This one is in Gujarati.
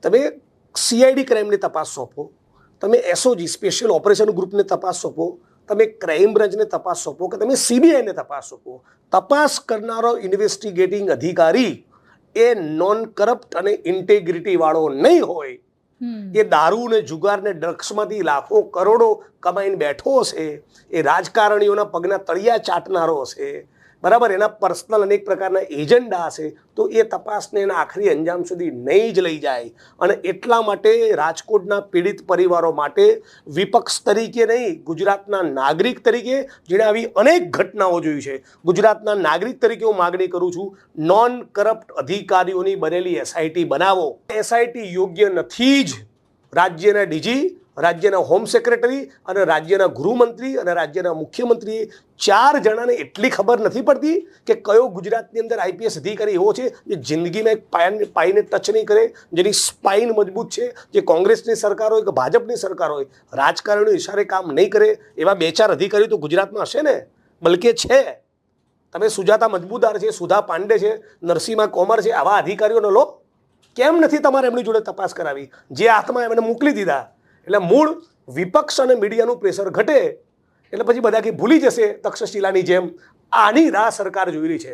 તમે સીઆઈડી ક્રાઇમને તપાસ સોંપો, તમે એસઓજી સ્પેશિયલ ઓપરેશન ગ્રુપને તપાસ સોંપો, તમે ક્રાઇમ બ્રાન્ચને તપાસ સોંપો કે તમે સીબીઆઈને તપાસ સોંપો. તપાસ કરનારો ઇન્વેસ્ટિગેટિંગ અધિકારી એ નોન કરપ્ટ અને ઇન્ટેગ્રિટી વાળો નહીં હોય. એ દારૂ ને જુગાર ને ડ્રગ્સમાંથી લાખો કરોડો કમાઈને બેઠો હશે, એ રાજકારણીઓના પગના તળિયા ચાટનારો હશે, બરાબર, એના પર્સનલ અનેક પ્રકારના એજન્ડા હશે, તો એ તપાસને એના આખરી અંજામ સુધી નહીં જ લઈ જાય. અને એટલા માટે રાજકોટના પીડિત પરિવારો માટે વિપક્ષ તરીકે નહીં, ગુજરાતના નાગરિક તરીકે જેણે આવી અનેક ઘટનાઓ જોઈ છે, ગુજરાતના નાગરિક તરીકે હું માગણી કરું છું, નોન કરપ્ટ અધિકારીઓની બનેલી એસઆઈટી બનાવો. એસઆઈટી યોગ્ય નથી જ. રાજ્યના ડીજી, રાજ્યના હોમ સેક્રેટરી અને રાજ્યના ગૃહમંત્રી અને રાજ્યના મુખ્યમંત્રીએ 4 જણાને એટલી ખબર નથી પડતી કે કયો ગુજરાતની અંદર આઈપીએસ અધિકારી એવો છે જે જિંદગીમાં એક પાઈને ટચ નહીં કરે, જેની સ્પાઇન મજબૂત છે, જે કોંગ્રેસની સરકાર હોય કે ભાજપની સરકાર હોય, રાજકારણીઓ ઇશારે કામ નહીં કરે એવા 2-4 અધિકારીઓ તો ગુજરાતમાં હશે ને, બલકે છે. તમે સુજાતા મજબૂદાર છે, સુધા પાંડે છે, નરસિંહા કોમર છે, આવા અધિકારીઓનો લો. કેમ નથી તમારે એમની જોડે તપાસ કરાવી? જે હાથમાં એમને મોકલી દીધા. એટલે મૂળ વિપક્ષ અને મીડિયાનું પ્રેશર ઘટે એટલે પછી બધા કે ભૂલી જશે તક્ષશિલાની જેમ. આની રાહ સરકાર જોઈ રહી છે.